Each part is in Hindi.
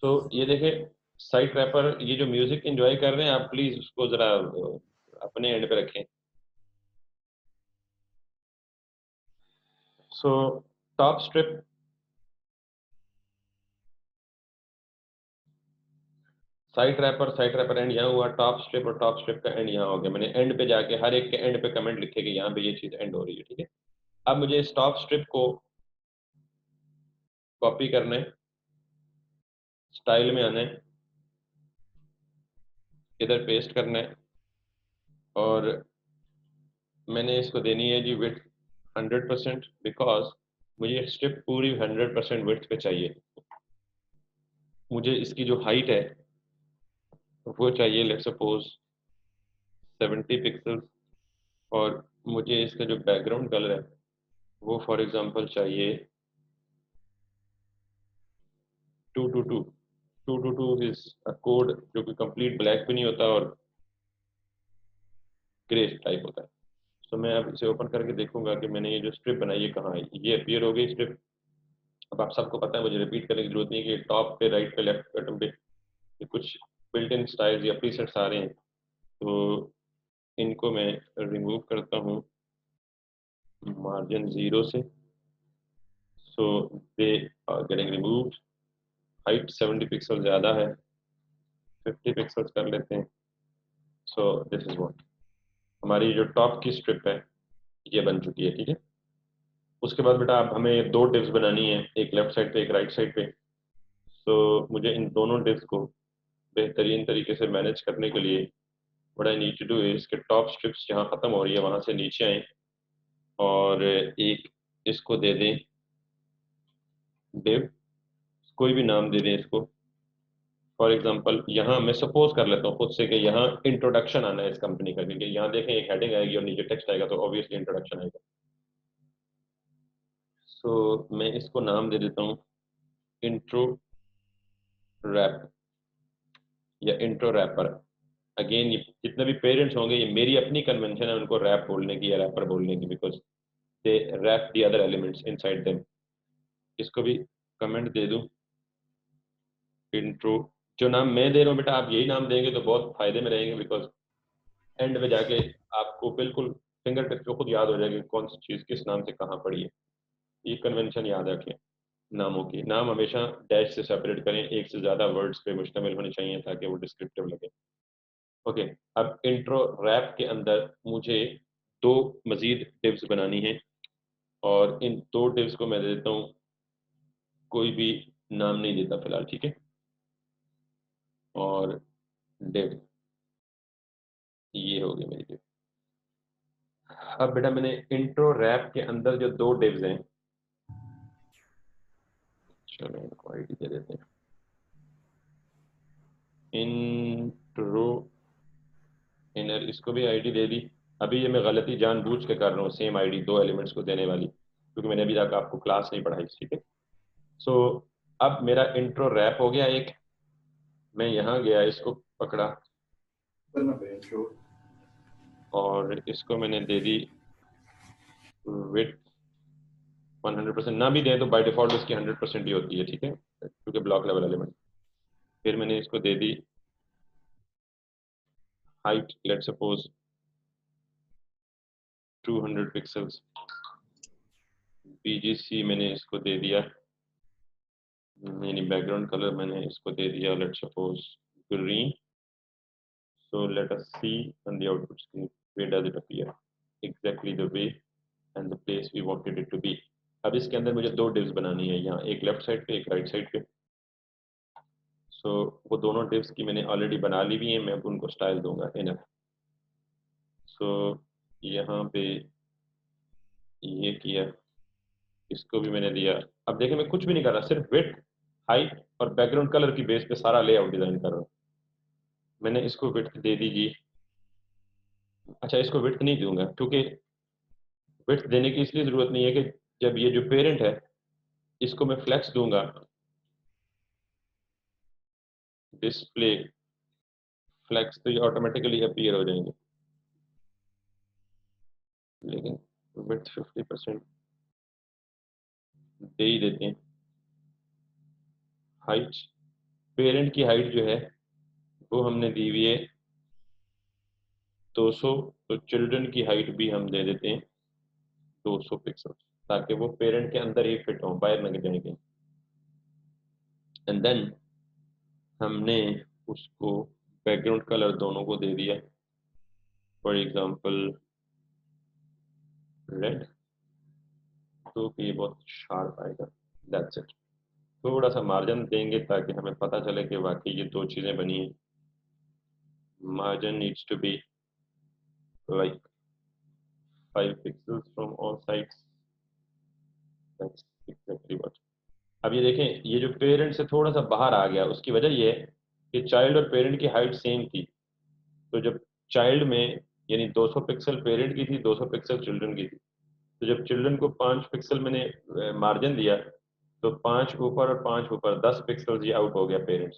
तो ये देखें साइट रैपर, ये जो म्यूजिक एंजॉय कर रहे हैं आप प्लीज उसको जरा अपने एंड पे रखें। So top strip, site wrapper and यहाँ हुआ, टॉप स्ट्रिप और टॉप स्ट्रिप का एंड यहाँ हो गया। मैंने एंड पे जाके हर एक के एंड पे कमेंट लिखे कि यहाँ पे ये चीज एंड हो रही है, ठीक है। अब मुझे इस टॉप स्ट्रिप को कॉपी करना है, स्टाइल में आना है, इधर पेस्ट करना है, और मैंने इसको देनी है जी विड्थ 100%, बिकॉज मुझे स्ट्रिप पूरी 100% विड्थ पे चाहिए। मुझे इसकी जो हाइट है वो चाहिए लेट्स सपोज 70 पिक्सल, और मुझे इसका जो बैकग्राउंड कलर है वो फॉर एग्जांपल चाहिए 222। 222 इज अ कोड जो कि कंप्लीट ब्लैक भी नहीं होता और ग्रे टाइप होता है। तो मैं अब इसे ओपन करके देखूंगा कि मैंने ये जो स्ट्रिप बनाई है कहाँ है। ये अपीयर हो गई स्ट्रिप। अब आप सबको पता है, मुझे रिपीट करने की जरूरत नहीं है कि टॉप पे, राइट पे, लेफ्ट बटन पे ये कुछ बिल्ट इन स्टाइल्स या प्रीसेट्स आ रहे हैं। तो इनको मैं रिमूव करता हूँ मार्जिन 0 से। So they are getting removed. Height 70 pixel ज़्यादा है, 50 पिक्सल्स कर लेते हैं। सो दिस इज व्हाट हमारी जो टॉप की स्ट्रिप है ये बन चुकी है, ठीक है। उसके बाद बेटा आप हमें दो डिव्स बनानी है, एक लेफ्ट साइड पे एक राइट साइड पे। सो मुझे इन दोनों डिव्स को बेहतरीन तरीके से मैनेज करने के लिए what I need to do is कि टॉप स्ट्रिप्स जहाँ ख़त्म हो रही है वहाँ से नीचे आए, और एक इसको दे दें डिव, कोई भी नाम दे दें इसको। फॉर एग्जांपल यहाँ मैं सपोज कर लेता हूँ खुद से कि यहाँ इंट्रोडक्शन आना है इस कंपनी का, क्योंकि यहाँ देखें एक हेडिंग आएगी और नीचे टेक्स्ट आएगा तो ऑब्वियसली इंट्रोडक्शन आएगा। सो मैं इसको नाम दे देता हूँ इंट्रो रैप या इंट्रो रैपर। अगेन ये जितने भी पेरेंट्स होंगे ये मेरी अपनी कन्वेंशन है उनको रैप बोलने की या रैपर बोलने की, because they wrap the other elements inside them. इसको भी कमेंट दे दूं इंट्रो। जो नाम मैं दे रहा हूँ बेटा आप यही नाम देंगे तो बहुत फायदे में रहेंगे, बिकॉज एंड में जाके आपको बिल्कुल फिंगर टिप पे खुद याद हो जाएगी कौन सी चीज़ किस नाम से कहाँ पड़ी है। ये कन्वेंशन याद रखें नामों की। नाम हमेशा डैश से सेपरेट करें, एक से ज़्यादा वर्ड्स पे मुश्तमिल होने चाहिए ताकि वो डिस्क्रिप्टिव लगे। ओके, अब इंट्रो रैप के अंदर मुझे दो मजीद डिव्स बनानी है, और इन दो डिव्स को मैं दे देता हूँ, कोई भी नाम नहीं देता फिलहाल, ठीक है। और डिव ये हो गई मेरी डिव। अब बेटा मैंने इंट्रो रैप के अंदर जो दो डिव्स हैं, चलो इनको आईडी दे देते हैं। इंट्रो इनर, इसको भी आईडी दे दी। अभी ये मैं गलती जानबूझ के कर रहा हूँ सेम आईडी दो एलिमेंट्स को देने वाली, क्योंकि मैंने अभी तक आपको क्लास नहीं पढ़ाई, ठीक है। सो अब मेरा इंट्रो रैप हो गया एक। मैं यहाँ गया, इसको पकड़ा और इसको मैंने दे दी विड्थ 100%। ना भी दें तो बाय डिफॉल्ट उसकी 100% ही होती है, ठीक है, क्योंकि ब्लॉक लेवल एलिमेंट। फिर मैंने इसको दे दी height let suppose 200 pixels. BGC मैंने इसको दे दिया, यानी बैकग्राउंड कलर मैंने इसको दे दिया let suppose green. So let us see on the output screen where does it appear exactly the way and the place we wanted it to be। अब इसके अंदर मुझे दो डिव्स बनानी है, यहाँ एक लेफ्ट साइड पे एक राइट साइड पे। सो वो दोनों डिव्स की मैंने ऑलरेडी बना ली हुई हैं, मैं अब उनको स्टाइल दूंगा इनर। सो यहाँ पे ये किया, इसको भी मैंने दिया। अब देखिए मैं कुछ भी नहीं कर रहा, सिर्फ विड्थ, हाइट और बैकग्राउंड कलर की बेस पे सारा लेआउट डिजाइन कर रहा हूँ। मैंने इसको विड्थ दे दी जी। अच्छा इसको विड्थ नहीं दूंगा क्योंकि विड्थ देने की इसलिए जरूरत नहीं है कि जब ये जो पेरेंट है इसको मैं फ्लेक्स दूंगा, डिस्प्ले फ्लेक्स, तो ये ऑटोमेटिकली अपीयर हो जाएंगे। लेकिन विड्थ 50% दे ही देते हैं। हाइट पेरेंट की हाइट जो है वो हमने दी हुई है 200, तो चिल्ड्रन की हाइट भी हम दे देते हैं 200 पिक्सल, ताकि वो पेरेंट के अंदर ही फिट हो, बाहर न जाएंगे। एंड देन हमने उसको बैकग्राउंड कलर दोनों को दे दिया, फॉर एग्जांपल रेड, तो ये बहुत शार्प आएगा। That's it. थोड़ा सा मार्जिन देंगे ताकि हमें पता चले कि वाकई ये दो चीज़ें बनी हैं। Margin needs to be like 5 pixels from all sides. That's exactly what. अब ये देखें, ये जो पेरेंट से थोड़ा सा बाहर आ गया, उसकी वजह ये है कि चाइल्ड और पेरेंट की हाइट सेम थी। तो जब चाइल्ड में यानी 200 पिक्सल पेरेंट की थी, 200 पिक्सल चिल्ड्रन की थी, तो जब चिल्ड्रन को 5 पिक्सल मैंने मार्जिन दिया, तो 5 ऊपर और 5 ऊपर 10 पिक्सल ये आउट हो गया पेरेंट्स।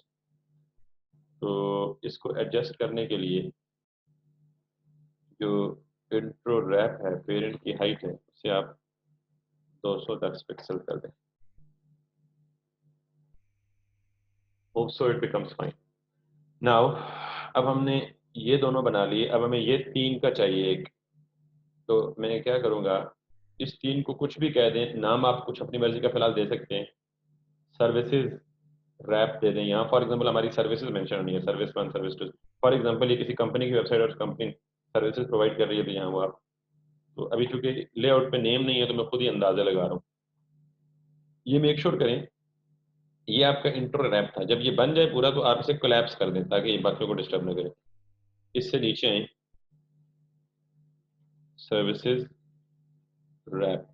तो इसको एडजस्ट करने के लिए जो इंट्रो रैप है, पेरेंट की हाइट है, उसे आप 210 पिक्सल कर दें। Hope so it becomes fine. Now अब हमने ये दोनों बना लिए, अब हमें ये 3 का चाहिए एक। तो मैं क्या करूँगा, इस 3 को कुछ भी कह दें, नाम आप कुछ अपनी मर्जी का फिलहाल दे सकते हैं। सर्विसेज रैप दे दें, यहाँ फॉर एग्जांपल हमारी सर्विसेज मेंशन होनी है, सर्विस 1, सर्विस 2। फॉर एग्जांपल ये किसी कंपनी की वेबसाइट और कंपनी सर्विसेज प्रोवाइड कर रही है, तो यहाँ वो आप, तो अभी चूंकि लेआउट पे नेम नहीं है तो मैं खुद ही अंदाजा लगा रहा हूँ। ये मेक श्योर करें, ये आपका इंट्रो रैप था। जब ये बन जाए पूरा तो आप इसे कोलैप्स कर दें ताकि ये बाकियों को डिस्टर्ब न करे। इससे नीचे आए, सर्विसेज रैप,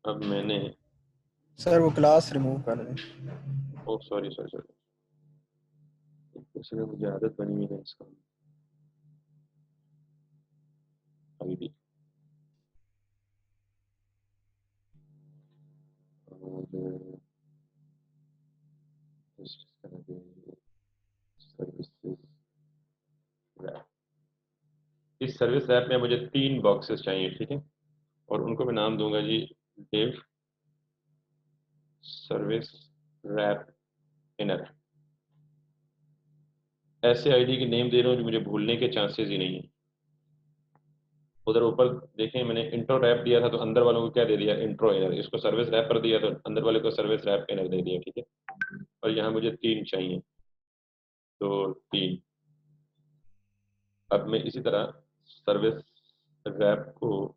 अब मैंने, सर वो क्लास रिमूव कर दें। ओ सॉरी सॉरी सॉरी, इसलिए मुझे आदत बनी हुई है इसका आईडी। और सर्विसेज रैप, इस सर्विस रैप में मुझे 3 बॉक्सेस चाहिए, ठीक है, और उनको मैं नाम दूंगा जी डिव सर्विस रैप इनर। ऐसे आईडी के नेम दे रहा हूँ जो मुझे भूलने के चांसेस ही नहीं है। उधर ऊपर देखें, मैंने इंट्रो रैप दिया था तो अंदर वालों को क्या दे दिया, इंट्रो इनर। इसको सर्विस रैप पर दिया तो अंदर वाले को सर्विस रैप इनर दे दिया, ठीक है। और यहाँ मुझे 3 चाहिए, तो 3। अब मैं इसी तरह सर्विस रैप को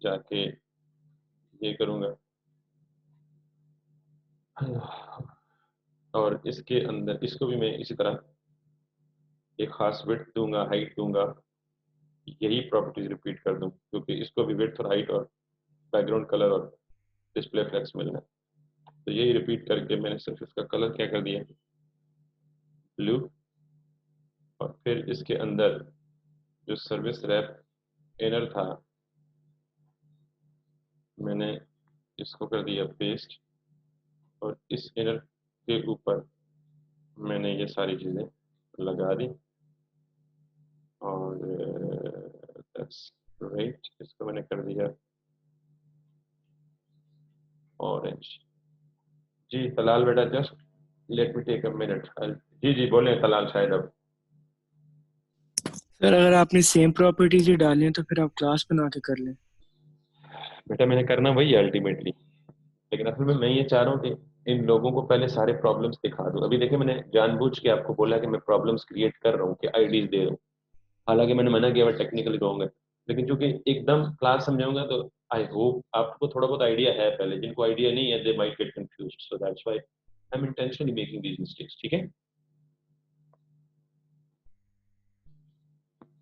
जाके ये करूँगा, और इसके अंदर इसको भी मैं इसी तरह एक खास विड्थ दूंगा, हाइट दूंगा, यही प्रॉपर्टीज रिपीट कर दूं, क्योंकि इसको भी विड्थ और हाइट और बैकग्राउंड कलर और डिस्प्ले फ्लेक्स मिलना है। तो यही रिपीट करके मैंने सिर्फ इसका कलर क्या कर दिया, ब्लू। और फिर इसके अंदर जो सर्विस रैप इनर था, मैंने इसको कर दिया पेस्ट, और इस इनर के ऊपर मैंने ये सारी चीज़ें लगा दी। और दैट्स राइट, इसको मैंने कर दिया ऑरेंज। जी तलाल बेटा, just let me take a minute. जी जी बोलें तलाल, शायद अब। सर अगर आपने सेम प्रॉपर्टीज ही डाली हैं तो फिर आप क्लास बना के कर लें। बेटा मैंने करना वही है अल्टीमेटली, लेकिन असल में मैं ये चाह रहा हूँ कि इन लोगों को पहले सारे प्रॉब्लम्स दिखा दूँ। अभी देखिए, मैंने जानबूझ के आपको बोला कि मैं प्रॉब्लम्स क्रिएट कर रहा हूँ, कि आईडीज दे रहा हूँ, हालांकि मैंने मना किया, टेक्निकली रॉन्ग है। लेकिन चूंकि एकदम क्लास समझाऊंगा तो आई होप आपको थोड़ा बहुत आइडिया है। पहले जिनको आइडिया नहीं है, they might get confused, so that's why I am intentionally making these mistakes, ठीक है।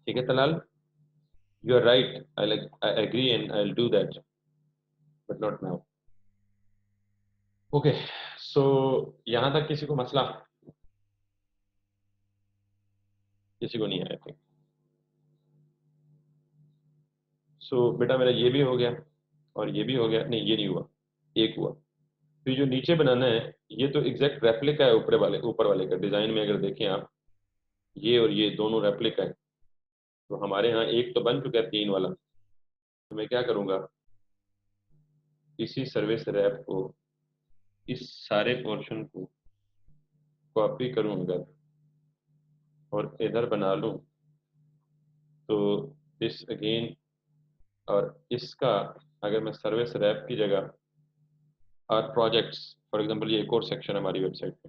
ठीक है Talal, you are right, I agree and I will do that, but not now. Okay, so यहाँ तक किसी को मसला, किसी को नहीं है आई थिंक। सो बेटा मेरा ये भी हो गया और ये भी हो गया, नहीं ये नहीं हुआ, एक हुआ। तो जो नीचे बनाना है, ये तो एग्जैक्ट रेप्लिका है ऊपर वाले का। डिजाइन में अगर देखें आप, ये और ये दोनों रेप्लिका है। तो हमारे यहाँ एक तो बन चुका है 3 वाला, तो मैं क्या करूँगा, इसी सर्विस रैप को, इस सारे पोर्शन को कॉपी करूँगा और इधर बना लूँ, तो दिस अगेन, और इसका अगर मैं सर्विस रैप की जगह और प्रोजेक्ट्स, फॉर एग्जांपल ये एक और सेक्शन है हमारी वेबसाइट पे,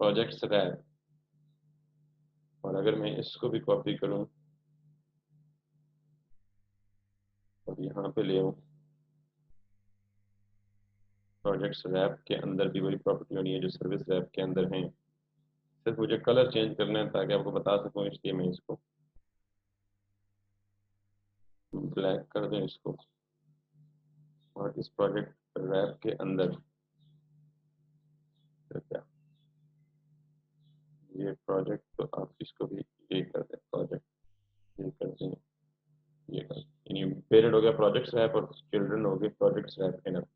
प्रोजेक्ट्स रैप, और अगर मैं इसको भी कॉपी करूँ और यहाँ पे ले आऊँ, प्रोजेक्ट्स रैप के अंदर भी वही प्रॉपर्टी होनी है जो सर्विस रैप के अंदर है, सिर्फ मुझे कलर चेंज करना है ताकि आपको बता सकूँ, इसलिए मैं इसको ब्लैक कर दें इसको, और इस प्रोजेक्ट रैप के अंदर तो क्या, ये प्रोजेक्ट, तो आप इसको भी ये कर दें, प्रोजेक्ट ये कर दें, ये कर दें, यानी पेरेंट हो गया प्रोजेक्ट्स रैप और चिल्ड्रन हो गए projects wrap inner.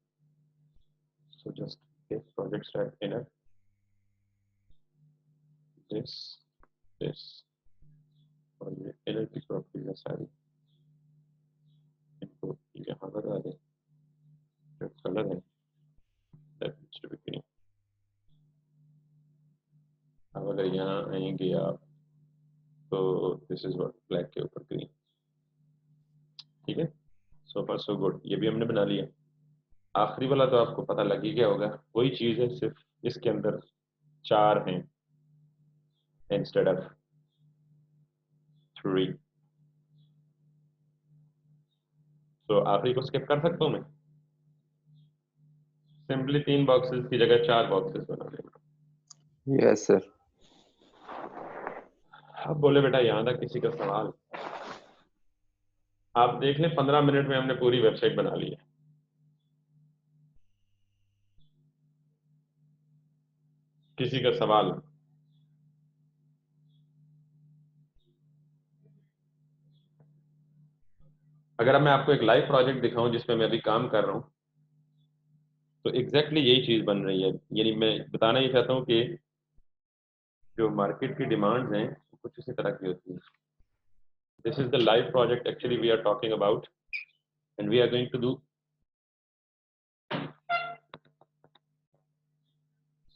So just projects wrap inner, this this, और ये इनर की प्रॉपर्टीज है सारी, इनको यहाँ लगा दें, जो कलर है that needs to be green. अब अगर यहाँ आएंगे आप तो दिस इज व्हाट, ब्लैक के ऊपर ग्रीन, ठीक है। सो फार सो गुड, ये भी हमने बना लिया। आखिरी वाला तो आपको पता लग ही गया होगा, वही चीज़ है, सिर्फ इसके अंदर 4 हैं इंस्टेड ऑफ 3। तो आखिरी को स्किप कर सकता हूँ मैं, सिंपली 3 बॉक्सेस की जगह 4 बॉक्सेस बना देंगे। Yes sir. अब बोले बेटा यहाँ तक किसी का सवाल? आप देख लें 15 मिनट में हमने पूरी वेबसाइट बना ली है। किसी का सवाल? अगर मैं आपको एक लाइव प्रोजेक्ट दिखाऊं जिसपे मैं अभी काम कर रहा हूं, तो एग्जैक्टली यही चीज़ बन रही है। यानी मैं बताना ये चाहता हूँ कि जो मार्केट की डिमांड्स हैं कुछ इसी तरह की होती है। This is the live project actually we are talking about, and we are going to do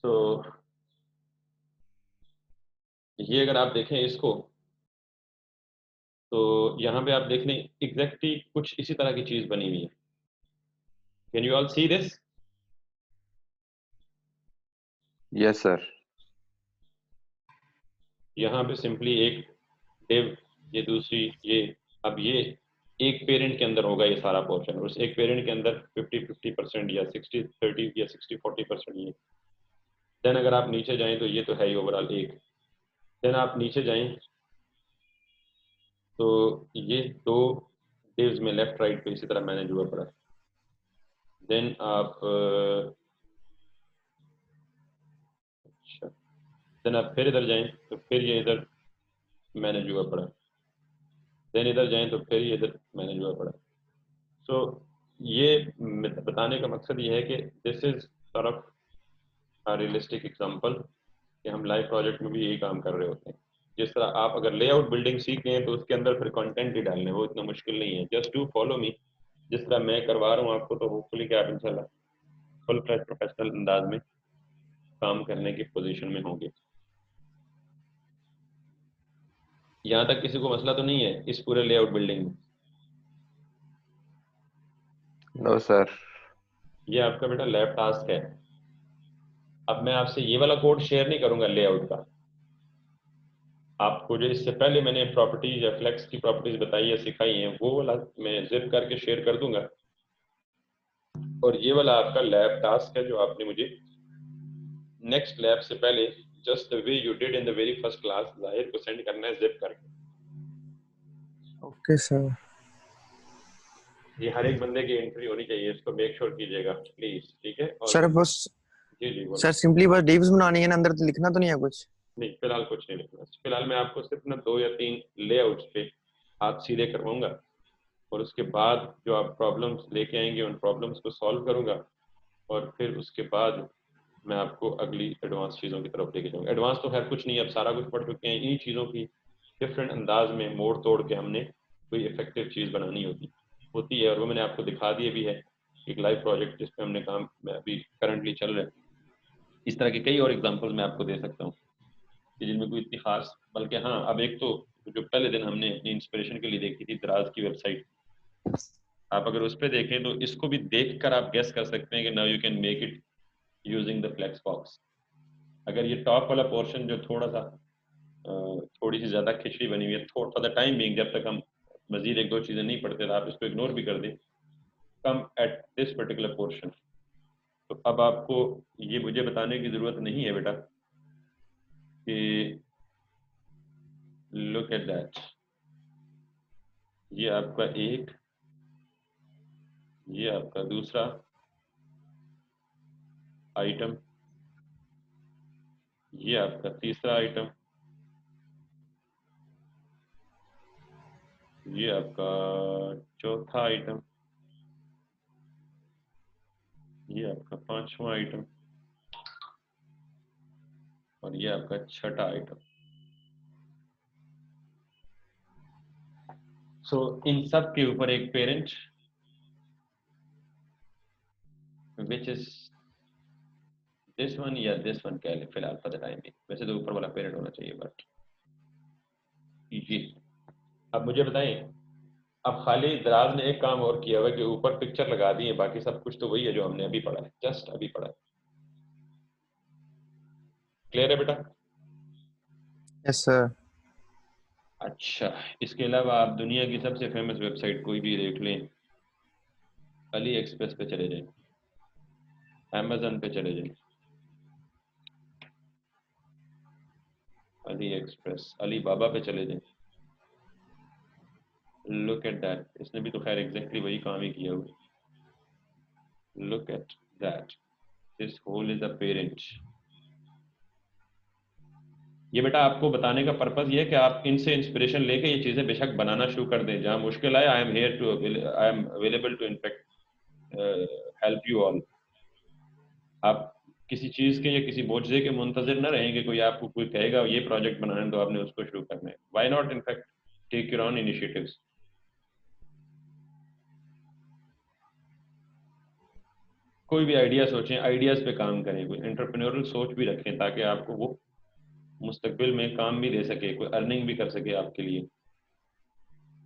so. ये अगर आप देखें इसको, तो यहाँ पे आप देख लें एग्जैक्टली कुछ इसी तरह की चीज़ बनी हुई है। Can you all see this? Yes sir. यहाँ पे सिंपली एक डिव, ये दूसरी, ये, अब ये एक पेरेंट के अंदर होगा ये सारा पोर्शन, उस एक पेरेंट के अंदर 50-50% या 60-30 या 60-40% ये। देन अगर आप नीचे जाएं तो ये तो है ही ओवरऑल एक। देन आप नीचे जाएं तो ये 2 डिव्स में लेफ्ट राइट पे इसी तरह मैनेज हुआ पड़ा। देन आप अच्छा, देन आप फिर इधर जाएं तो फिर ये इधर मैनेज हुआ पड़ा। देन इधर जाएं तो फिर ये इधर मैनेज हुआ पड़ा। सो ये बताने का मकसद ये है कि this is sort of realistic example कि हम लाइव प्रोजेक्ट में भी यही काम कर रहे होते हैं। जिस तरह आप अगर लेआउट बिल्डिंग सीख गए हैं तो उसके अंदर फिर कंटेंट ही डालने, वो इतना मुश्किल नहीं है। जस्ट टू फॉलो मी, जिस तरह मैं करवा रहा हूँ आपको, तो होपफुली कि आप इंशाल्लाह फुल फ्लैश प्रोफेशनल अंदाज में काम करने की पोजीशन में होंगे। यहाँ तक किसी को मसला तो नहीं है इस पूरे लेआउट बिल्डिंग में? No sir. ये आपका बेटा लैब टास्क है। अब मैं आपसे ये वाला कोड शेयर नहीं करूंगा लेआउट का। आपको जो इससे पहले मैंने प्रॉपर्टीज या फ्लेक्स की प्रॉपर्टीज बताई या सिखाई हैं, वो वाला मैं जिप करके शेयर कर दूंगा, और ये वाला आपका लैब टास्क है जो आपने मुझे नेक्स्ट लैब से पहले just the way you did in the very first class जाहिर को सेंड करना है जिप करके। Okay sir. ये हर एक बंदे की एंट्री होनी चाहिए, इसको मेक श्योर कीजिएगा प्लीज, ठीक है? और सर बस, जी जी बोलो। सर सिंपली बस डिव्स बनानी है ना, अंदर तो लिखना तो नहीं है कुछ? नहीं, फिलहाल कुछ नहीं लिखना। फिलहाल मैं आपको सिर्फ ना 2 या 3 लेआउट्स पे हाथ सीधे करवाऊंगा, और उसके बाद जो आप प्रॉब्लम्स लेके आएंगे उन प्रॉब्लम्स को सॉल्व करूंगा, और फिर उसके बाद मैं आपको अगली एडवांस चीज़ों की तरफ लेके जाऊंगा। एडवांस तो खैर कुछ नहीं, अब सारा कुछ पढ़ चुके हैं। इन्हीं चीज़ों की डिफरेंट अंदाज में मोड़ तोड़ के हमने कोई इफेक्टिव चीज़ बनानी होती है, और वो मैंने आपको दिखा दिया भी है, एक लाइव प्रोजेक्ट जिस पे हमने काम अभी करंटली चल रहा है। इस तरह के कई और एग्जांपल्स मैं आपको दे सकता हूँ कि जिनमें कोई इतनी खास, बल्कि हाँ, अब एक तो जो पहले दिन हमने अपनी इंस्पिरेशन के लिए देखी थी दराज की वेबसाइट, आप अगर उस पर देखें तो इसको भी देखकर आप गेस कर सकते हैं कि now you can make it using the flex box. अगर ये टॉप वाला पोर्शन जो थोड़ा सा थोड़ी सी ज़्यादा खिचड़ी बनी हुई है, फॉर द टाइम बीइंग, जब तक हम मजीद एक दो चीज़ें नहीं पढ़ते तो आप इसको इग्नोर भी कर दें, कम एट दिस पर्टिकुलर पोर्शन। तो अब आपको ये मुझे बताने की ज़रूरत नहीं है बेटा कि लुक एट दैट, ये आपका एक, ये आपका दूसरा आइटम, ये आपका तीसरा आइटम, ये आपका चौथा आइटम, ये आपका पांचवा आइटम, और ये आपका छठा आइटम। सो इन सब के ऊपर एक parent which is this one या दिस वन कह लें फिलहाल फॉर द टाइम भी, वैसे तो ऊपर वाला पेरेंट होना चाहिए, बट ये। अब मुझे बताएं, अब खाली दराज ने एक काम और किया हुआ है कि ऊपर पिक्चर लगा दी है, बाकी सब कुछ तो वही है जो हमने अभी पढ़ा है, जस्ट अभी पढ़ा है। क्लियर है बेटा? Yes sir. अच्छा, इसके अलावा आप दुनिया की सबसे फेमस वेबसाइट कोई भी देख लें, अली एक्सप्रेस पे चले जाएं, अमेजन पे चले जाएं, अली एक्सप्रेस, अली बाबा पे चले जाएं, लुक एट दैट, इसने भी तो खैर एग्जैक्टली वही काम ही किया हुआ। Look at that, this whole is a parent. ये बेटा आपको बताने का पर्पस ये है कि आप इनसे इंस्पिरेशन लेके ये चीजें बेशक बनाना शुरू कर दें, जहां मुश्किल आए, I am here to, I am available to in fact help you all. आप किसी चीज के या किसी मुआवजे के मुंतजर न रहें कि कोई आपको कोई कहेगा ये प्रोजेक्ट बनाने तो आपने उसको शुरू करना है। Why not in fact take your own initiatives. कोई भी आइडिया सोचें, आइडियाज पे काम करें, कोई एंटरप्रेन्योरल सोच भी रखें ताकि आपको वो मुस्तकबिल में काम भी दे सके, कोई अर्निंग भी कर सके आपके लिए।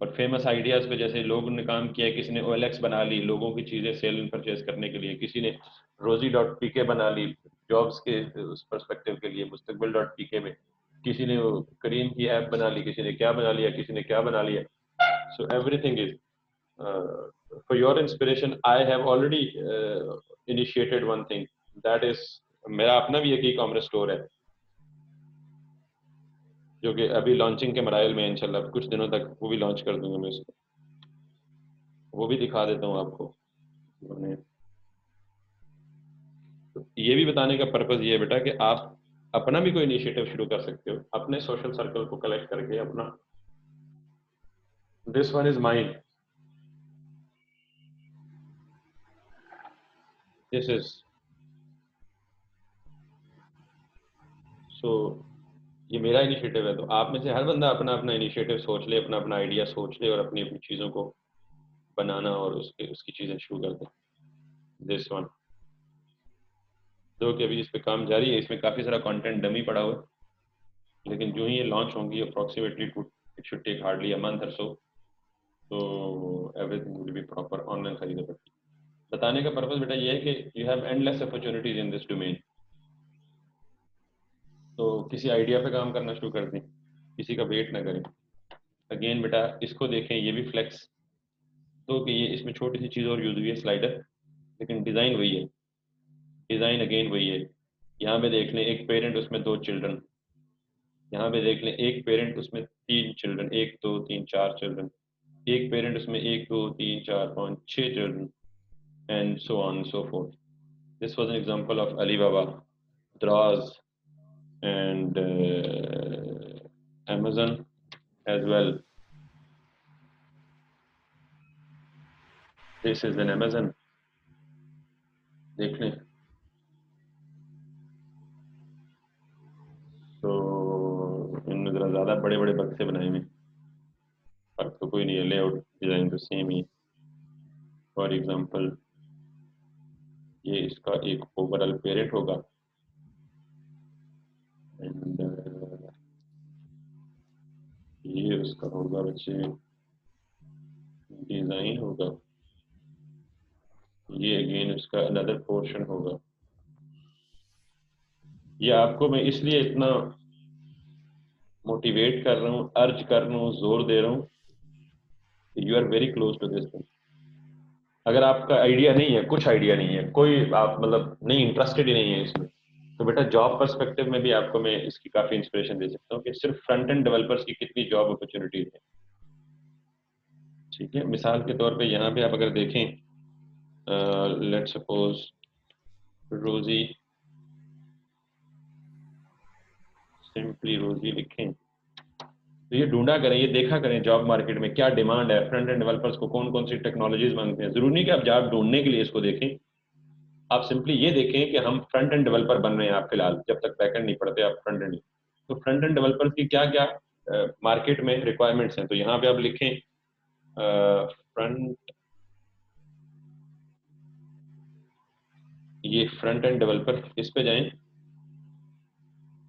और फेमस आइडियाज पे जैसे लोगों ने काम किया है, किसी ने OLX बना ली लोगों की चीज़ें सेल एंड परचेज करने के लिए, किसी ने rosie.pk बना ली जॉब्स के उस पर्सपेक्टिव के लिए, मुस्तकबिल.pk में किसी ने वो करीम की ऐप बना ली, किसी ने क्या बना लिया, किसी ने क्या बना लिया। So everything is for your inspiration. I have already initiated one thing, that is मेरा अपना भी एक ई-कॉमर्स स्टोर है जो कि अभी लॉन्चिंग के मराइल में, इंशाल्लाह कुछ दिनों तक वो भी लॉन्च कर दूंगा मैं उसको, वो भी दिखा देता हूँ आपको। तो ये भी बताने का पर्पज ये है बेटा कि आप अपना भी कोई इनिशिएटिव शुरू कर सकते हो, अपने सोशल सर्कल को कलेक्ट करके अपना, this one is mine, this is, so ये मेरा इनिशिएटिव है। तो आप में से हर बंदा अपना अपना इनिशिएटिव सोच ले, अपना अपना आइडिया सोच ले और अपनी अपनी चीज़ों को बनाना और उसकी चीज़ें शुरू कर दें। दिस वन, जो कि अभी इस पे काम जारी है, इसमें काफ़ी सारा कंटेंट डमी पड़ा हुआ है, लेकिन जो ही ये लॉन्च होंगी approximately it should take hardly a month और सो, तो everything will be proper, online खरीदना पड़ती है। बताने का पर्पस बेटा ये है कि you have endless opportunities in this domain. तो किसी आइडिया पे काम करना शुरू कर दें, किसी का वेट ना करें। अगेन बेटा इसको देखें, ये भी फ्लेक्स, तो कि ये इसमें छोटी सी चीज़ और यूज हुई है, स्लाइडर, लेकिन डिज़ाइन वही है, डिज़ाइन अगेन वही है। यहाँ पे देख लें एक पेरेंट उसमें दो चिल्ड्रन, यहाँ पे देख लें एक पेरेंट उसमें तीन चिल्ड्रन, एक दो तीन चार चिल्ड्रन, एक पेरेंट उसमें एक दो तीन चार पाँच छः children, and so on so fourth. This was an example of Alibaba, Draws, and Amazon as well. This is an Amazon, देख लें। तो इनमें ज़रा ज़्यादा बड़े बड़े बक्से बनाए हुए, फर्क तो कोई नहीं है, लेआउट डिज़ाइन तो सेम ही। फॉर एग्जांपल ये इसका एक ओवरऑल पेरेंट होगा एंड ये उसका होगा बच्चे डिज़ाइन होगा, ये अगेन उसका अनदर पोर्शन होगा। ये आपको मैं इसलिए इतना मोटिवेट कर रहा हूँ, अर्ज कर रहा हूँ, जोर दे रहा हूँ, you are very close to this thing. अगर आपका आइडिया नहीं है, कुछ आइडिया नहीं है, कोई आप मतलब नहीं इंटरेस्टेड ही नहीं है इसमें, तो बेटा जॉब पर्सपेक्टिव में भी आपको मैं इसकी काफ़ी इंस्पिरेशन दे सकता हूँ कि सिर्फ फ्रंट एंड डेवलपर्स की कितनी जॉब अपॉर्चुनिटीज है। ठीक है, मिसाल के तौर पे यहाँ पे आप अगर देखें, लेट्स सपोज रोजी, सिंपली रोजी लिखें, तो ये ढूंढा करें, ये देखा करें जॉब मार्केट में क्या डिमांड है, फ्रंट एंड डेवलपर्स को कौन कौन सी टेक्नोलॉजीज मांगते हैं। जरूरी नहीं कि आप जॉब ढूंढने के लिए इसको देखें, आप सिंपली ये देखें कि हम फ्रंट एंड डेवलपर बन रहे हैं आप फिलहाल, जब तक बैक एंड नहीं पढ़ते आप फ्रंट एंड। तो फ्रंट एंड डेवलपर्स की क्या क्या मार्केट में रिक्वायरमेंट्स हैं, तो यहाँ पे आप लिखें फ्रंट, ये फ्रंट एंड डेवलपर, इस पे जाएं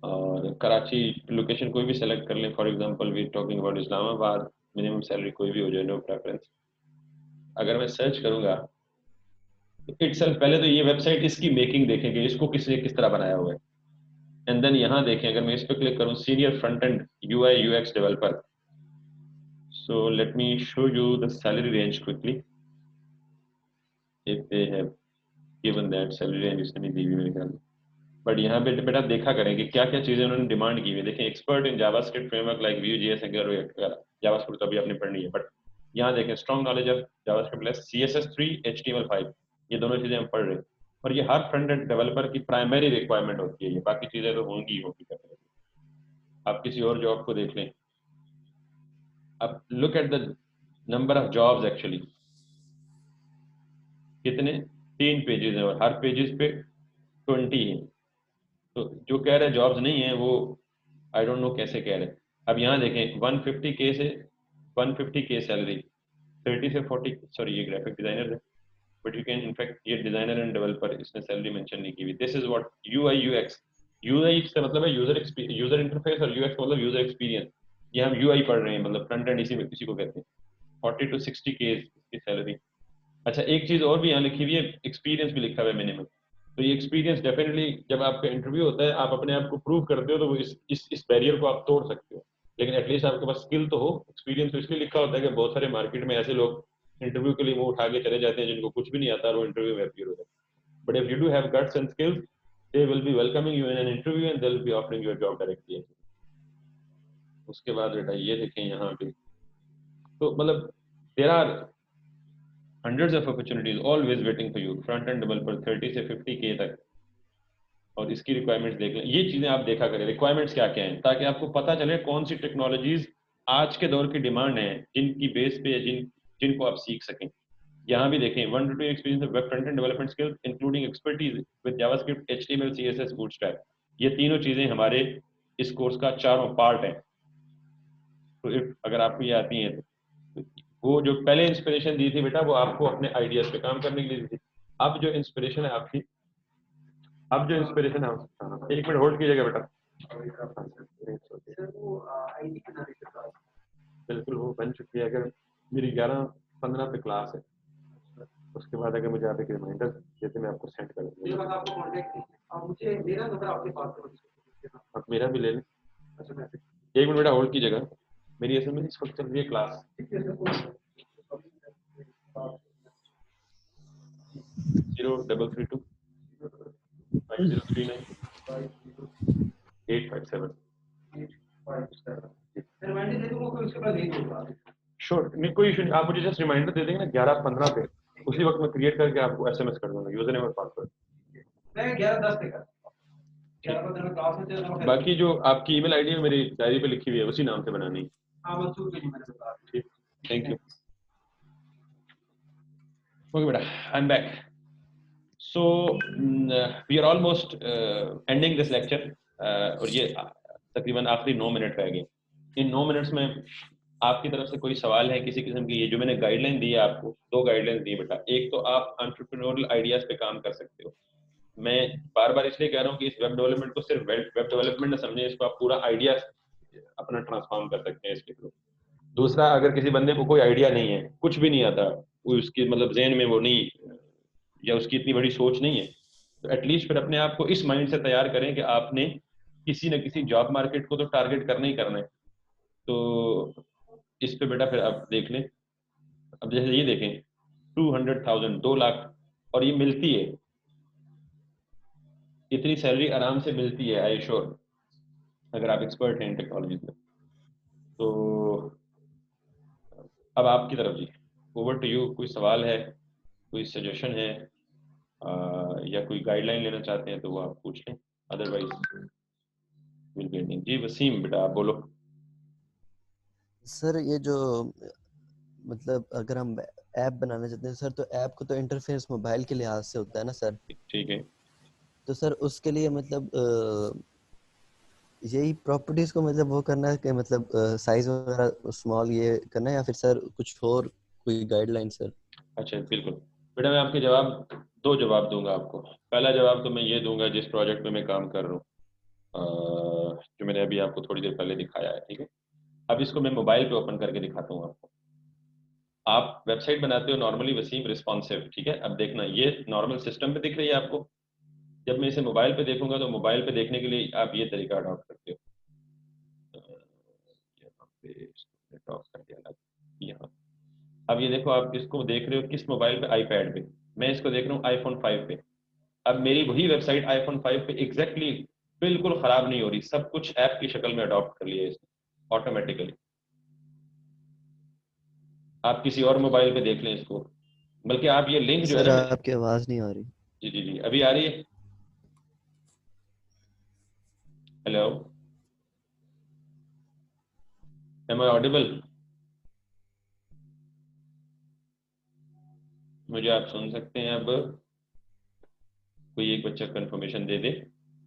और कराची लोकेशन कोई भी सेलेक्ट कर लें। For example we talking about Islamabad, minimum salary कोई भी हो जाए, नो प्रेफरेंस। अगर मैं सर्च करूंगा तो इटसेल्फ पहले तो ये वेबसाइट इसकी मेकिंग देखेंगे, इसको किसने किस तरह बनाया हुआ है, एंड देन यहाँ देखें, अगर मैं इस पर क्लिक करूँ senior front end UI UX developer, so let me show you the salary range quickly if they have given that salary range, इसने नहीं दी हुई मेरे ख्याल में, बट यहाँ पे बेटा देखा करें कि क्या क्या चीज़ें उन्होंने डिमांड की हुई है। देखें expert in JavaScript framework like Vue.js वगैरह, जावास्क्रिप्ट तो अभी आपने पढ़नी है, बट यहाँ देखें strong knowledge of JavaScript plus CSS3 HTML5, ये दोनों चीज़ें हम पढ़ रहे हैं, और ये हर फ्रंट एंड डेवलपर की प्राइमरी रिक्वायरमेंट होती है, ये बाकी चीज़ें तो होंगी ही होंगी। आप किसी और जॉब को देख लें, अब look at the number of jobs actually, कितने 3 पेजेस हैं और हर पेजेस पे 20 हैं। तो जो कह रहे जॉब्स नहीं है वो आई डोंट नो कैसे कह रहे। अब यहाँ देखें 150K से 150K सैलरी, 30 से 40, सॉरी ये ग्राफिक डिजाइनर है, बट यू कैन इनफैक्ट ये डिजाइनर एंड डेवलपर, इसने सैलरी मेंशन नहीं की हुई। This is what UI UX, UI का मतलब है यूजर इंटरफेस, और UX का मतलब यूजर एक्सपीरियंस। ये हम UI पढ़ रहे हैं, मतलब फ्रंट एंड इसी को कहते हैं। 40 to 60K इसकी सैलरी। अच्छा एक चीज और भी यहाँ लिखी हुई है, एक्सपीरियंस भी लिखा हुआ है मिनिमम। तो ये एक्सपीरियंस डेफिनेटली जब आपका इंटरव्यू होता है, आप अपने आप को प्रूव करते हो, तो वो इस बैरियर को आप तोड़ सकते हो, लेकिन एटलीस्ट आपके पास स्किल तो हो। एक्सपीरियंस तो इसलिए लिखा होता है कि बहुत सारे मार्केट में ऐसे लोग इंटरव्यू के लिए मुंह उठा के चले जाते हैं जिनको कुछ भी नहीं आता और वो इंटरव्यू में अपीयर होते हैं। But if you do have guts and skills, they will be welcoming you in an interview and they will be offering you a job directly. उसके बाद बेटा ये देखें यहाँ पे, तो मतलब there are hundreds of opportunities always waiting for you, front end developer 30 से 50K तक, और इसकी रिक्वायरमेंट्स देख लें। ये चीजें आप देखा करें रिक्वायरमेंट्स क्या क्या हैं, ताकि आपको पता चले कौन सी टेक्नोलॉजीज आज के दौर की डिमांड है, जिनकी बेस पे जिनको आप सीख सकें। यहाँ भी देखें 1 to 2 experience web front end development skills including expertise with JavaScript HTML CSS bootstrap, ये तीनों चीजें हमारे इस कोर्स का चारों पार्ट है। तो इफ अगर आपको ये आती हैं तो वो जो पहले इंस्पिरेशन दी थी बेटा, वो आपको अपने आइडियाज पे काम करने के लिए दी थी। अब जो इंस्पिरेशन है आपकी, अब जो इंस्पिरेशन है, एक मिनट होल्ड कीजिएगा बेटा। बिल्कुल वो बन चुकी है, अगर मेरी 11:15 पे क्लास है, उसके बाद अगर मुझे आप एक रिमाइंडर देते मैं आपको सेंड कर दूंगा। आप मेरा भी ले लें। एक मिनट बेटा होल्ड कीजिएगा, मेरी असल में इस वक्त चल रही है क्लास। 0332 5039 857। श्योर, नहीं कोई इशू नहीं, आप मुझे जस्ट रिमाइंडर दे देंगे ना 11:15 पे, उसी वक्त मैं क्रिएट करके आपको SMS कर दूंगा यूजर नेम और पासवर्ड। मैं 11:10 पे कर, 11:15 में क्लास होती है। बाकी जो आपकी ईमेल आईडी है मेरी डायरी पे लिखी हुई है, उसी नाम से बनानी है। ठीक, थैंक यू। ओके बेटा, I am back. So we are almost ending this lecture, और ये तकरीबन आखिरी 9 मिनट रह गए। इन 9 मिनट्स में आपकी तरफ से कोई सवाल है किसी किस्म की? ये जो मैंने गाइडलाइन दी है आपको, 2 गाइडलाइन दी बेटा। एक तो आप एंटरप्रेन्योरियल आइडियाज पे काम कर सकते हो। मैं बार बार इसलिए कह रहा हूँ कि इस वेब डेवलपमेंट को सिर्फ वेब डेवलपमेंट ना समझें, इसको आप पूरा आइडिया अपना ट्रांसफॉर्म कर सकते हैं इसके थ्रू। दूसरा, अगर किसी बंदे को कोई आइडिया नहीं है, कुछ भी नहीं आता, उसकी मतलब जहन में वो नहीं, या उसकी इतनी बड़ी सोच नहीं है, तो एटलीस्ट फिर अपने आप को इस माइंड से तैयार करें कि आपने किसी न किसी जॉब मार्केट को तो टारगेट करना ही करना है। तो इस पे बेटा फिर आप देख लें। अब जैसे ये देखें, 200,000, 2 लाख, और ये मिलती है, इतनी सैलरी आराम से मिलती है, आई श्योर, अगर आप एक्सपर्ट हैं टेक्नोलॉजी में। तो अब आपकी तरफ जी, ओवर टू यू। कोई सवाल है, कोई सजेशन है, या कोई गाइडलाइन लेना चाहते हैं तो वो आप पूछ लें, अदरवाइज विल बी एंडिंग। जी वसीम बेटा आप बोलो। सर ये जो मतलब अगर हम ऐप बनाना चाहते हैं सर, तो ऐप को तो इंटरफेस मोबाइल के लिहाज से होता है ना सर? ठीक है। तो सर उसके लिए मतलब यही प्रॉपर्टीज को मतलब वो करना है कि मतलब साइज वगैरह स्मॉल ये करना है, या फिर सर कुछ और कोई गाइडलाइन सर? अच्छा बिल्कुल बेटा, मैं आपके जवाब, 2 जवाब दूंगा आपको। पहला जवाब तो मैं ये दूंगा जिस प्रोजेक्ट पे मैं काम कर रहा हूँ, जो मैंने अभी आपको थोड़ी देर पहले दिखाया है, ठीक है। अब इसको मैं मोबाइल पे ओपन करके दिखाता हूँ आपको। आप वेबसाइट बनाते हो नॉर्मली वसीम, रिस्पॉन्सिव, ठीक है। अब देखना, ये नॉर्मल सिस्टम पे दिख रही है आपको। जब मैं इसे मोबाइल पे देखूंगा तो मोबाइल पे देखने के लिए आप ये तरीका अडॉप्ट करते हो। यहाँ पे इसको अडॉप्ट कर दिया अलग, यहाँ। अब ये देखो, आप इसको देख रहे हो किस मोबाइल पे? आईपैड पे। मैं इसको देख रहा हूँ आईफोन 5 पे। अब मेरी वही वेबसाइट आईफोन 5 पे एग्जैक्टली बिल्कुल खराब नहीं हो रही, सब कुछ ऐप की शक्ल में अडॉप्ट कर लिया है इसने ऑटोमेटिकली। आप किसी और मोबाइल पे देख लें इसको, बल्कि आप ये लिंक जो है सर ना, आपकी आवाज नहीं आ रही। जी जी जी, अभी आ रही है? Hello, am I audible? मुझे आप सुन सकते हैं? अब कोई एक बच्चा कंफर्मेशन दे दे।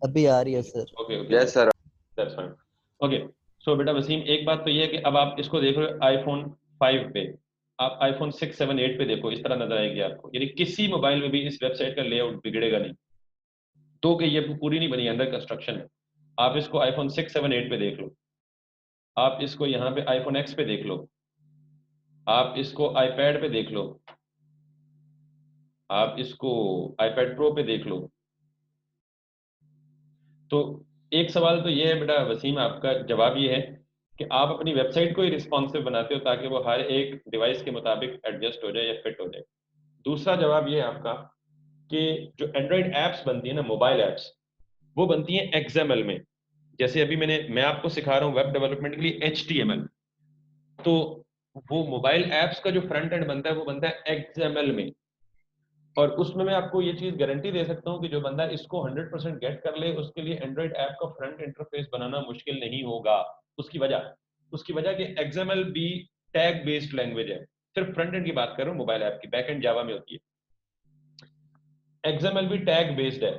अभी आ रही है sir. Okay okay, yes sir. That's fine. Okay, so बेटा वसीम, एक बात तो ये है कि अब आप इसको देख रहे हो आईफोन 5 पे। आप आईफोन 6, 7, 8 पे देखो, इस तरह नजर आएगी आपको। यानी किसी मोबाइल में भी इस वेबसाइट का लेआउट बिगड़ेगा नहीं। तो कि ये पूरी नहीं बनी, अंडर कंस्ट्रक्शन है। आप इसको आईफोन 6, 7, 8 पे देख लो। आप इसको यहाँ पे आईफोन एक्स पे देख लो। आप इसको आईपैड पे देख लो। आप इसको आईपैड प्रो पे देख लो। तो एक सवाल तो ये है बेटा वसीम, आपका जवाब ये है कि आप अपनी वेबसाइट को ही रिस्पॉन्सिव बनाते हो ताकि वो हर एक डिवाइस के मुताबिक एडजस्ट हो जाए या फिट हो जाए। दूसरा जवाब ये है आपका कि जो एंड्रॉइड ऐप्स बनती है ना, मोबाइल ऐप्स, वो बनती हैं XML में। जैसे अभी मैं आपको सिखा रहा हूँ वेब डेवलपमेंट के लिए HTML। तो वो मोबाइल ऐप्स का जो फ्रंट एंड बनता है वो बनता है XML में। और उसमें मैं आपको ये चीज गारंटी दे सकता हूँ कि जो बंदा इसको 100% गेट कर ले, उसके लिए एंड्रॉइड ऐप का फ्रंट इंटरफेस बनाना मुश्किल नहीं होगा। उसकी वजह कि XML भी टैग बेस्ड लैंग्वेज है। सिर्फ फ्रंट एंड की बात कर रहा हूँ मोबाइल ऐप की, बैक एंड जावा में होती है। XML भी टैग बेस्ड है।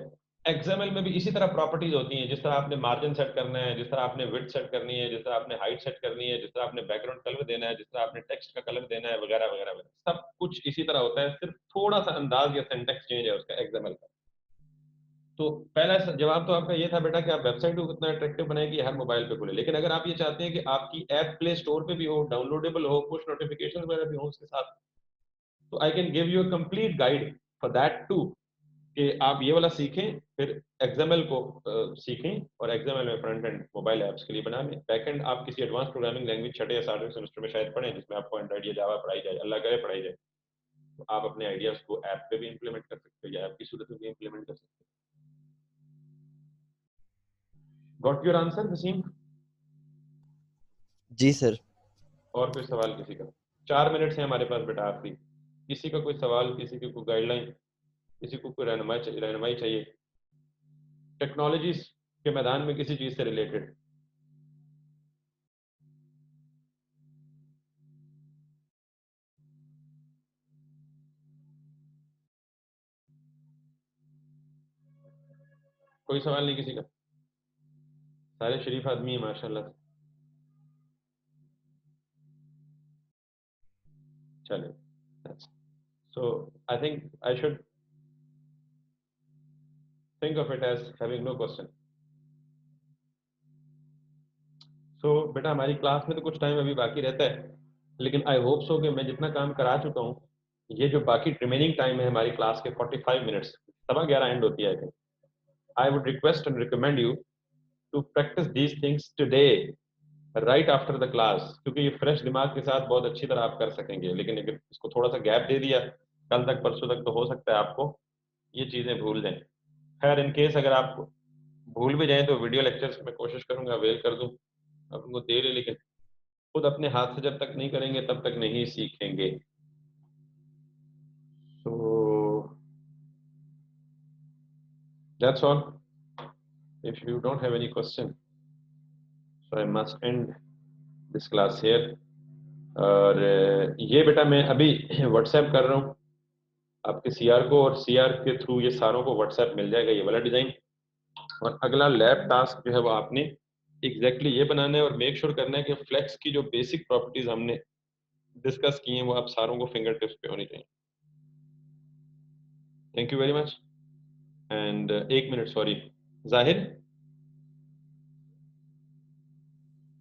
XML में भी इसी तरह प्रॉपर्टीज होती हैं, जिस तरह आपने मार्जिन सेट करना है, जिस तरह आपने विड्थ सेट करनी है, जिस तरह आपने हाइट सेट करनी है, जिस तरह आपने बैकग्राउंड कलर देना है, जिस तरह आपने टेक्स्ट का कलर देना है, वगैरह वगैरह वगैरह, सब कुछ इसी तरह होता है। सिर्फ थोड़ा सा अंदाज या सिंटेक्स चेंज है उसका XML का। तो पहला जवाब तो आपका ये था बेटा कि आप वेबसाइट को कितना अट्रैक्टिव बनाए कि हर मोबाइल पे खुले। लेकिन अगर आप ये चाहते हैं कि आपकी ऐप प्ले स्टोर पे भी हो, डाउनलोडेबल हो, पुश नोटिफिकेशन वगैरह भी हो उसके साथ, तो I can give you a complete guide for that too, कि आप ये वाला सीखें, फिर XML को सीखें, और XML में फ्रंट एंड मोबाइल ऐप्स के लिए बना लें। बैक एंड आप किसी एडवांस प्रोग्रामिंग लैंग्वेज 6 या 7वें सेमेस्टर में शायद पढ़ें, जिसमें आपको एंड्रॉइड या जावा पढ़ाई जाए, अल्लाह करे पढ़ाई जाए। तो आप अपने आइडियाज को ऐप पे भी इंप्लीमेंट कर सकते हो या ऐप की सूरत में भी इंप्लीमेंट कर सकते हो। Got your answer Wasim? जी सर। और कोई सवाल किसी का? 4 मिनट है हमारे पास बेटा आखिरी। किसी का कोई सवाल, किसी की कोई गाइडलाइन, किसी को कोई रहनुमाई चाहिए टेक्नोलॉजीज के मैदान में किसी चीज से रिलेटेड? कोई सवाल नहीं किसी का? सारे शरीफ आदमी है माशाल्लाह से। चलिए, so I think I should think of it as having no question. So बेटा हमारी क्लास में तो कुछ टाइम अभी बाकी रहता है, लेकिन आई होप सो कि मैं जितना काम करा चुका हूँ, ये जो बाकी रिमेनिंग टाइम है हमारी क्लास के 45 मिनट्स, 11:15 एंड होती है, I would request and recommend you to practise these things today right after the class, क्योंकि ये फ्रेश दिमाग के साथ बहुत अच्छी तरह आप कर सकेंगे। लेकिन अगर इसको थोड़ा सा गैप दे दिया कल तक परसों तक, तो हो सकता है आपको ये चीज़ें भूल जाएं। खैर इन केस अगर आप भूल भी जाएं तो वीडियो लेक्चर्स में कोशिश करूंगा अवेल कर दूं, अब उनको दे ले, लेकिन खुद अपने हाथ से जब तक नहीं करेंगे तब तक नहीं सीखेंगे। So that's all. If you don't have any question, so I must end this class here. और ये बेटा मैं अभी व्हाट्सएप कर रहा हूँ आपके सीआर को, और सीआर के थ्रू ये सारों को व्हाट्सएप मिल जाएगा ये वाला डिज़ाइन। और अगला लैब टास्क जो है वो आपने एग्जैक्टली ये बनाना है और मेक श्योर करना है कि फ्लेक्स की जो बेसिक प्रॉपर्टीज हमने डिस्कस की हैं वो आप सारों को फिंगर टिप्स पे होनी चाहिए। Thank you very much. And एक मिनट, सॉरी जाहिर,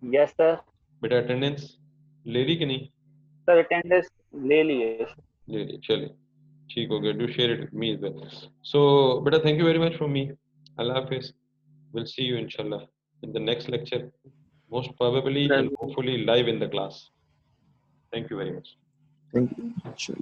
यस सर। बेटा अटेंडेंस ले ली कि नहीं? सर अटेंडेंस ले लिए। ले ली, चलिए ठीक हो गया। Do share it with me as well. So बेटा thank you very much from me. अल्लाह हाफिज। विल सी यू इंशाल्लाह in the next lecture, most probably and hopefully live in the class. Thank you very much. Thank you. Sure.